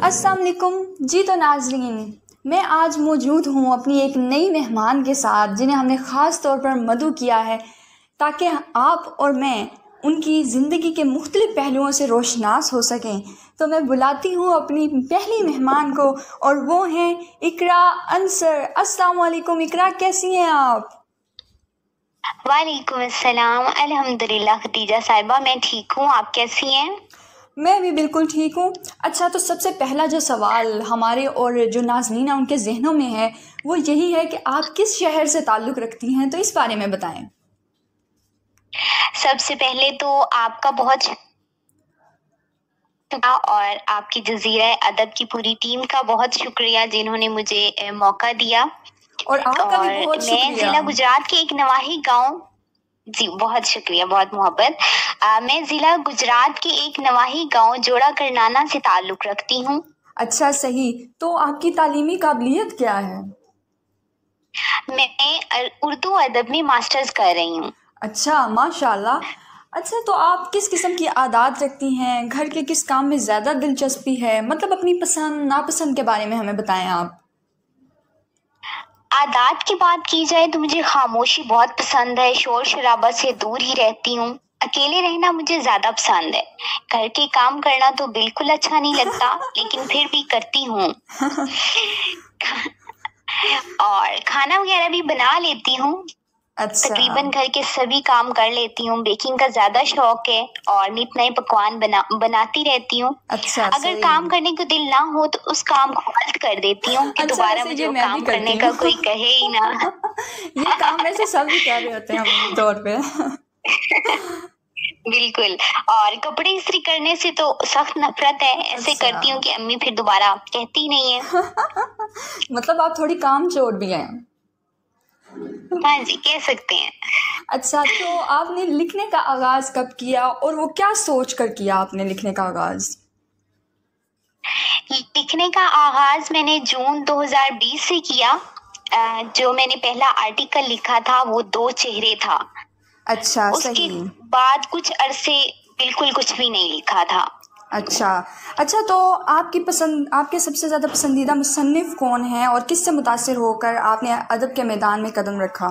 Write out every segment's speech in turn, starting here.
अस्सलाम वालेकुम जी। तो नाज़रीन, मैं आज मौजूद हूँ अपनी एक नई मेहमान के साथ जिन्हें हमने ख़ास तौर पर मदऊ किया है ताकि आप और मैं उनकी ज़िंदगी के मुख्तलिफ़ पहलुओं से रोशनास हो सकें। तो मैं बुलाती हूँ अपनी पहली मेहमान को और वो हैं इकरा अंसर। अस्सलाम वालेकुम इकरा, कैसी हैं आप? वालेकुम अस्सलाम। अल्हम्दुलिल्लाह खदीजा साहिबा, मैं ठीक हूँ। आप कैसी हैं? मैं भी बिल्कुल ठीक हूँ। अच्छा, तो सबसे पहला जो सवाल हमारे और जो नाज़रीन हैं उनके जहनों में है वो यही है कि आप किस शहर से ताल्लुक़ रखती हैं, तो इस बारे में बताएं। सबसे पहले तो आपका बहुत शुक्रिया और आपकी जज़ीरा अदब की पूरी टीम का बहुत शुक्रिया जिन्होंने मुझे मौका दिया। और आपका भी और बहुत मैं शुक्रिया। ज़िला गुजरात के एक नवाही गांव, जी बहुत शुक्रिया, बहुत मोहब्बत। मैं ज़िला गुजरात के एक नवाही गांव जोड़ा करनाना से ताल्लुक़ रखती हूँ। अच्छा, सही। तो आपकी तालीमी काबिलियत क्या है? मैं उर्दू अदब में मास्टर्स कर रही हूँ। अच्छा, माशाल्लाह। अच्छा, तो आप किस किस्म की आदत रखती हैं? घर के किस काम में ज़्यादा दिलचस्पी है? मतलब अपनी पसंद नापसंद के बारे में हमें बताएं आप। आदात की बात की जाए तो मुझे खामोशी बहुत पसंद है, शोर शराबा से दूर ही रहती हूँ। अकेले रहना मुझे ज्यादा पसंद है। घर के काम करना तो बिल्कुल अच्छा नहीं लगता, लेकिन फिर भी करती हूँ। और खाना वगैरह भी बना लेती हूँ। अच्छा। तकरीबन घर के सभी काम कर लेती हूँ। बेकिंग का ज्यादा शौक है और नित नए पकवान बनाती रहती हूँ। अच्छा, अगर सही। काम करने को दिल ना हो तो उस काम को गलत कर देती हूँ कि अच्छा, दोबारा वैसे मुझे ये वो मैं भी काम करने करती का हूँ। कोई कहे ही ना। ये काम वैसे सब ही कर रहे होते हैं अमूमी तौर पे। बिल्कुल। और कपड़े इस्त्री करने से तो सख्त नफरत है। ऐसे अच्छा। करती हूँ कि अम्मी फिर दोबारा कहती नहीं है। मतलब आप थोड़ी कामचोर भी हैं। हाँ जी, कह सकते हैं। अच्छा, तो आपने लिखने का आगाज़ कब किया और वो क्या सोच कर किया आपने लिखने का आगाज़? लिखने का आगाज मैंने जून 2020 से किया। जो मैंने पहला आर्टिकल लिखा था वो दो चेहरे था। अच्छा, उसके सही। बाद कुछ अरसे बिल्कुल कुछ भी नहीं लिखा था। अच्छा। अच्छा, तो आपके सबसे ज़्यादा पसंदीदा मुसन्निफ़ कौन है और किससे मुतासिर होकर आपने अदब के मैदान में कदम रखा?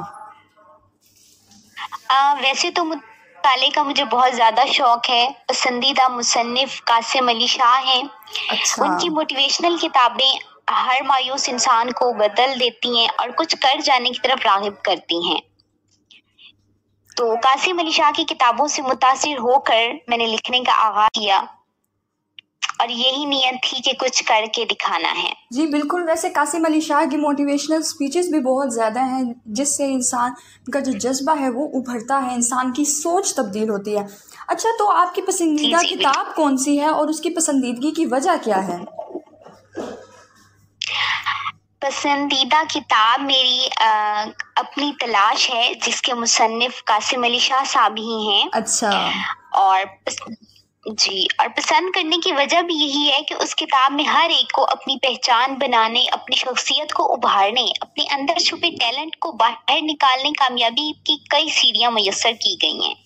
वैसे तो मुताले का मुझे बहुत ज्यादा शौक है। पसंदीदा मुसन्निफ कासिम अली शाह हैं। अच्छा। उनकी मोटिवेशनल किताबें हर मायूस इंसान को बदल देती हैं और कुछ कर जाने की तरफ राग़िब करती हैं। तो कासिम अली शाह की किताबों से मुतासिर होकर मैंने लिखने का आगाज किया और यही नियत थी कि कुछ करके दिखाना है। जी बिल्कुल। वैसे कासिम अली शाह की मोटिवेशनल स्पीचेस भी बहुत ज़्यादा हैं जिससे इंसान का जो जज्बा है वो उभरता है, इंसान की सोच तब्दील होती है। अच्छा, तो आपकी जी पसंदीदा जी बिल्कुल। किताब कौन सी है और उसकी पसंदीदगी की वजह क्या है? पसंदीदा किताब मेरी अपनी तलाश है, जिसके मुसन्निफ कासिम अली शाह साहब ही हैं। अच्छा। और जी, और पसंद करने की वजह भी यही है कि उस किताब में हर एक को अपनी पहचान बनाने, अपनी शख्सियत को उभारने, अपने अंदर छुपे टैलेंट को बाहर निकालने कामयाबी की कई सीढ़ियां मुयस्सर की गई हैं।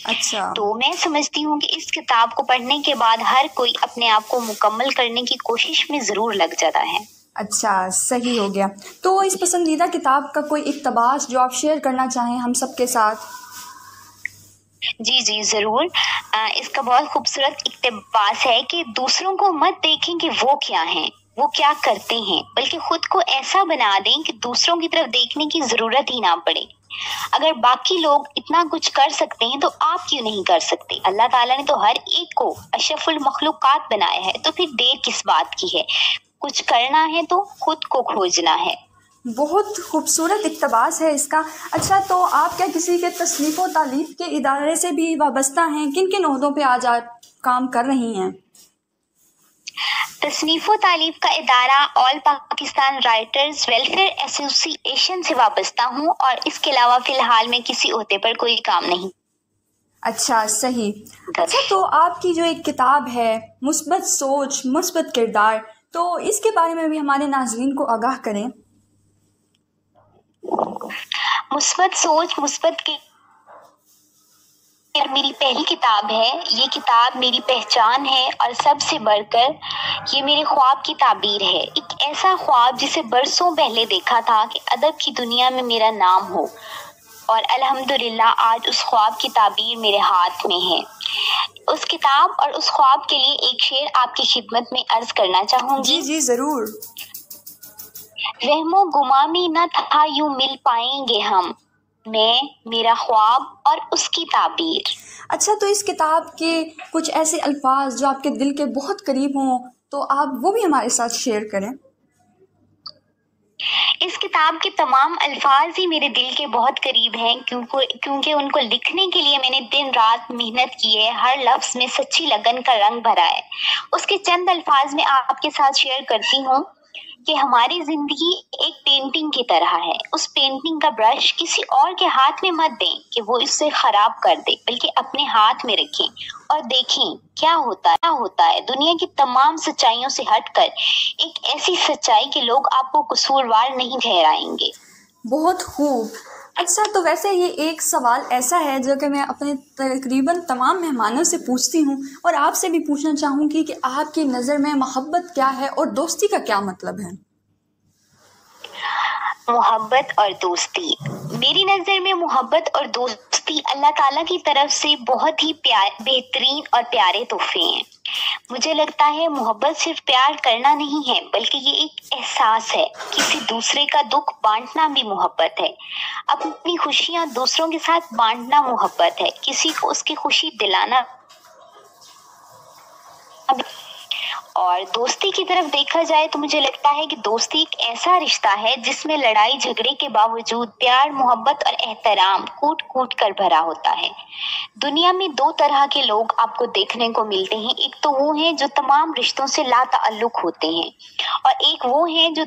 अच्छा। तो मैं समझती हूँ कि इस किताब को पढ़ने के बाद हर कोई अपने आप को मुकम्मल करने की कोशिश में जरूर लग जाता है। अच्छा, सही हो गया। तो इस पसंदीदा किताब का कोई इक़्तिबास जो आप शेयर करना चाहें हम सबके साथ? जी जी जरूर। इसका बहुत खूबसूरत इक़्तिबास है कि दूसरों को मत देखें कि वो क्या हैं, वो क्या करते हैं, बल्कि खुद को ऐसा बना दें कि दूसरों की तरफ देखने की जरूरत ही ना पड़े। अगर बाकी लोग इतना कुछ कर सकते हैं तो आप क्यों नहीं कर सकते? अल्लाह ताला ने तो हर एक को अशरफुल मखलूकात बनाया है, तो फिर देर किस बात की है? कुछ करना है तो खुद को खोजना है। बहुत खूबसूरत इक़्तिबास है इसका। अच्छा, तो आप क्या किसी के तसनीफ़ व तालीफ़ के इदारे से भी वाबस्ता हैं? किन किन ओहदों पे आज आप काम कर रही हैं? तसनीफ़ व तालीफ का इदारा all Pakistan writers welfare association से वाबस्ता हूँ और इसके अलावा फिलहाल मैं किसी ओहदे पर कोई काम नहीं। अच्छा, सही। अच्छा, तो आपकी जो एक किताब है मुस्बत सोच मुस्बत किरदार, तो इसके बारे में भी हमारे नाज़रीन को आगाह करें। मुस्बत सोच मुस्बत ये मेरी पहली किताब है, ये किताब मेरी पहचान है और सबसे बढ़कर ये मेरे ख्वाब की ताबीर है। एक ऐसा ख्वाब जिसे बरसों पहले देखा था कि अदब की दुनिया में मेरा नाम हो, और अल्हम्दुलिल्लाह आज उस ख्वाब की ताबीर मेरे हाथ में है। उस किताब और उस ख्वाब के लिए एक शेर आपकी खिदमत में अर्ज करना चाहूंगी। जी जी जरूर। रहमो गुमा में न था यूं मिल पाएंगे हम, मैं, मेरा ख्वाब और उसकी ताबीर। अच्छा, तो इस किताब के कुछ ऐसे अल्फाज जो आपके दिल के बहुत करीब हों तो आप वो भी हमारे साथ शेयर करें। इस किताब के तमाम अल्फाज ही मेरे दिल के बहुत करीब हैं, क्योंकि उनको लिखने के लिए मैंने दिन रात मेहनत की है, हर लफ्ज में सच्ची लगन का रंग भरा है। उसके चंद अल्फाज में आपके साथ शेयर करती हूँ कि हमारी जिंदगी एक पेंटिंग की तरह है। उस पेंटिंग का ब्रश किसी और के हाथ में मत दें कि वो इससे खराब कर दे, बल्कि अपने हाथ में रखें और देखें क्या होता है। दुनिया की तमाम सच्चाइयों से हटकर एक ऐसी सच्चाई कि लोग आपको कसूरवार नहीं ठहराएंगे। बहुत खूब। अच्छा, तो वैसे ये एक सवाल ऐसा है जो कि मैं अपने तकरीबन तमाम मेहमानों से पूछती हूँ और आपसे भी पूछना चाहूँगी कि आपकी नज़र में मोहब्बत क्या है और दोस्ती का क्या मतलब है? मोहब्बत और दोस्ती, मेरी नज़र में मोहब्बत और दोस्ती अल्लाह ताला की तरफ से बहुत ही बेहतरीन और प्यारे तोहफे हैं। मुझे लगता है मोहब्बत सिर्फ प्यार करना नहीं है, बल्कि ये एक एहसास है। किसी दूसरे का दुख बांटना भी मोहब्बत है। अपनी खुशियां दूसरों के साथ बांटना मोहब्बत है। किसी को उसकी खुशी दिलाना। और दोस्ती की तरफ देखा जाए तो मुझे लगता है कि दोस्ती एक ऐसा रिश्ता है जिसमें लड़ाई झगड़े के बावजूद प्यार, मोहब्बत और एहतराम कूट कूट कर भरा होता है। दुनिया में दो तरह के लोग आपको देखने को मिलते हैं। एक तो वो हैं जो तमाम रिश्तों से लाताल्लुक होते हैं, और एक वो हैं जो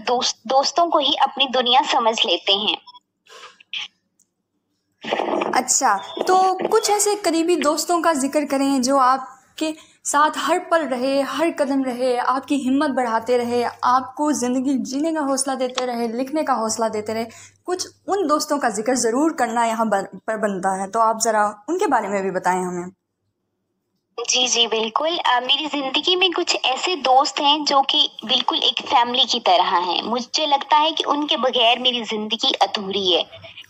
दोस्तों को ही अपनी दुनिया समझ लेते हैं। अच्छा, तो कुछ ऐसे करीबी दोस्तों का जिक्र करें जो आपके साथ हर पल रहे, हर कदम रहे, आपकी हिम्मत बढ़ाते रहे, आपको ज़िंदगी जीने का हौसला देते रहे, लिखने का हौसला देते रहे। कुछ उन दोस्तों का जिक्र ज़रूर करना यहाँ पर बनता है, तो आप ज़रा उनके बारे में भी बताएं हमें। जी जी बिल्कुल। मेरी जिंदगी में कुछ ऐसे दोस्त हैं जो कि बिल्कुल एक फैमिली की तरह हैं। मुझे लगता है कि उनके बगैर मेरी जिंदगी अधूरी है।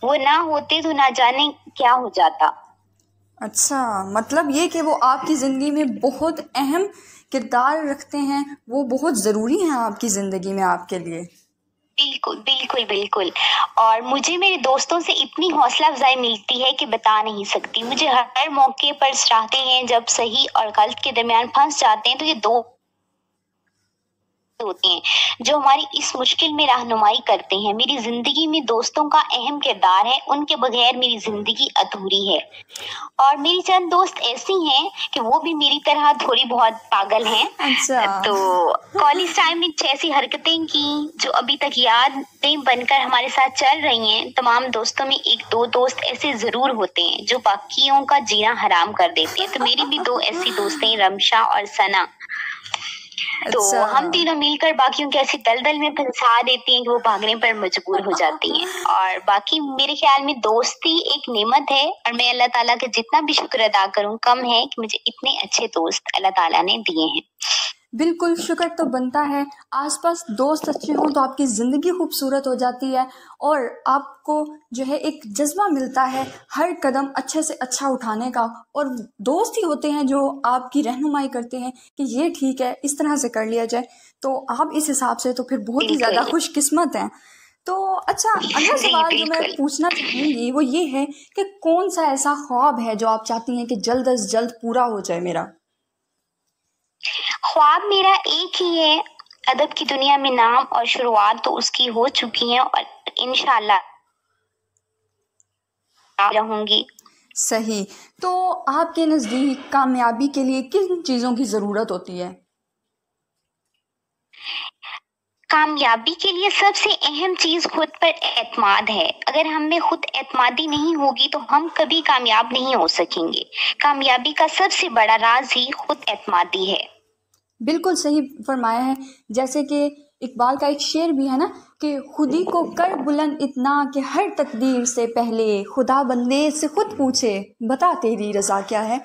वो ना होते तो ना जाने क्या हो जाता। अच्छा, मतलब ये कि वो आपकी ज़िंदगी में बहुत अहम किरदार रखते हैं, वो बहुत ज़रूरी हैं आपकी ज़िंदगी में आपके लिए। बिल्कुल बिल्कुल बिल्कुल। और मुझे मेरे दोस्तों से इतनी हौसला अफजाई मिलती है कि बता नहीं सकती। मुझे हर मौके पर सराहते हैं। जब सही और गलत के दरमियान फंस जाते हैं तो ये दो होते हैं जो हमारी इस मुश्किल में रहनुमाई करते हैं। मेरी जिंदगी में दोस्तों का अहम किरदार है। उनके बगैर मेरी जिंदगी अधूरी है। और मेरी चंद दोस्त ऐसी हैं कि वो भी मेरी तरह थोड़ी बहुत पागल हैं। अच्छा। तो कॉलेज टाइम में ऐसी हरकतें की जो अभी तक यादें बनकर हमारे साथ चल रही हैं। तमाम दोस्तों में एक दो दोस्त ऐसे जरूर होते हैं जो बाकियों का जीना हराम कर देते हैं। तो मेरी भी दो ऐसी दोस्तें, रमशा और सना। तो अच्छा। हम तीनों मिलकर बाकियों के ऐसी दलदल में फंसा देती हैं कि वो भागने पर मजबूर हो जाती हैं। और बाकी मेरे ख्याल में दोस्ती एक नेमत है, और मैं अल्लाह ताला का जितना भी शुक्र अदा करूं कम है कि मुझे इतने अच्छे दोस्त अल्लाह ताला ने दिए हैं। बिल्कुल, शुक्र तो बनता है। आसपास दोस्त अच्छे हों तो आपकी ज़िंदगी खूबसूरत हो जाती है और आपको जो है एक जज्बा मिलता है हर कदम अच्छे से अच्छा उठाने का। और दोस्त ही होते हैं जो आपकी रहनुमाई करते हैं कि ये ठीक है, इस तरह से कर लिया जाए। तो आप इस हिसाब से तो फिर बहुत ही ज़्यादा खुशकिस्मत हैं। तो अच्छा, अगला सवाल जो मैं पूछना चाहूँगी वो ये है कि कौन सा ऐसा ख्वाब है जो आप चाहती हैं कि जल्द अज जल्द पूरा हो जाए? मेरा ख्वाब मेरा एक ही है। अदब की दुनिया में नाम और शुरुआत तो उसकी हो चुकी है, और इंशाल्लाह रहूंगी। सही। तो आपके नज़दीक कामयाबी के लिए किन चीज़ों की ज़रूरत होती है? कामयाबी के लिए सबसे अहम चीज खुद पर एतमाद है। अगर हम में खुद एतमादी नहीं होगी तो हम कभी कामयाब नहीं हो सकेंगे। कामयाबी का सबसे बड़ा राज ही खुद एतमादी है। बिल्कुल सही फरमाया है। जैसे कि इकबाल का एक शेर भी है ना कि खुदी को कर बुलंद इतना कि हर तकदीर से पहले खुदा बंदे से खुद पूछे बता तेरी रज़ा क्या है।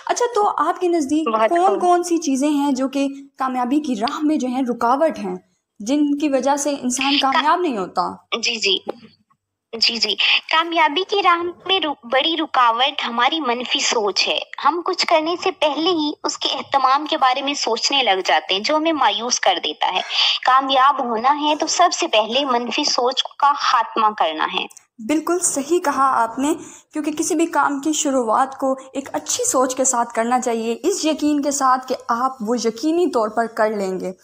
अच्छा, तो आपके नज़दीक कौन कौन सी चीज़ें हैं जो कि कामयाबी की राह में जो है रुकावट हैं, जिनकी वजह से इंसान कामयाब नहीं होता? जी जी जी जी कामयाबी की राह में बड़ी रुकावट हमारी मनफी सोच है। हम कुछ करने से पहले ही उसके एहतमाम के बारे में सोचने लग जाते हैं, जो हमें मायूस कर देता है। कामयाब होना है तो सबसे पहले मनफी सोच का खात्मा करना है। बिल्कुल सही कहा आपने, क्योंकि किसी भी काम की शुरुआत को एक अच्छी सोच के साथ करना चाहिए, इस यकीन के साथ कि आप वो यकीनी तौर पर कर लेंगे।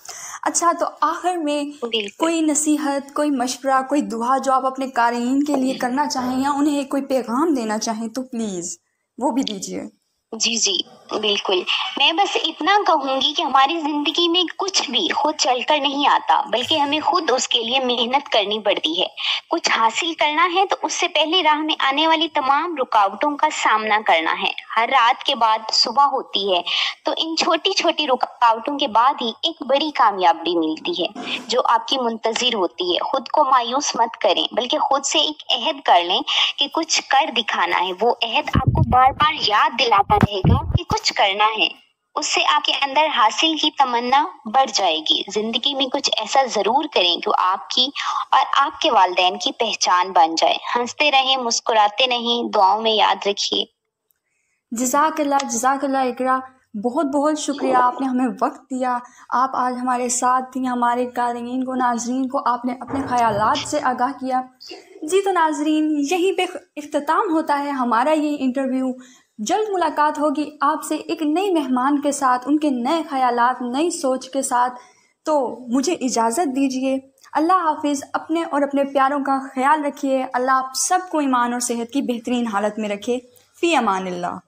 अच्छा, तो आखिर में कोई नसीहत, कोई मशवरा, कोई दुआ जो आप अपने क़ारीन के लिए करना चाहें या उन्हें कोई पैगाम देना चाहें तो प्लीज़ वो भी दीजिए। जी जी बिल्कुल, मैं बस इतना कहूंगी कि हमारी जिंदगी में कुछ भी खुद चलकर नहीं आता, बल्कि हमें खुद उसके लिए मेहनत करनी पड़ती है। कुछ हासिल करना है तो उससे पहले राह में आने वाली तमाम रुकावटों का सामना करना है। हर रात के बाद सुबह होती है, तो इन छोटी छोटी रुकावटों के बाद ही एक बड़ी कामयाबी मिलती है जो आपकी मुंतजिर होती है। खुद को मायूस मत करें, बल्कि खुद से एक अहद कर लें कि कुछ कर दिखाना है। वो अहद आपको बार बार याद दिलाता रहेगा कि कुछ करना है, उससे आपके अंदर हासिल की तमन्ना बढ़ जाएगी। जिंदगी में कुछ ऐसा जरूर करें कि आपकी और आपके वालिदैन की पहचान बन जाए। हंसते रहें, मुस्कुराते नहीं, दुआओं में याद रखिए। जज़ाकल्लाह इकरा, बहुत बहुत शुक्रिया, आपने हमें वक्त दिया। आप आज हमारे साथ थी, हमारे क़ारीन को, नाज़रीन को आपने अपने ख़यालात से आगाह किया। जी, तो नाज़रीन, यहीं पे इख्तिताम होता है हमारा ये इंटरव्यू। जल्द मुलाकात होगी आपसे एक नई मेहमान के साथ, उनके नए ख़यालात, नई सोच के साथ। तो मुझे इजाज़त दीजिए। अल्लाह हाफिज़। अपने और अपने प्यारों का ख्याल रखिए। अल्लाह आप सबको ईमान और सेहत की बेहतरीन हालत में रखे। फ़ी अमानिल्लाह।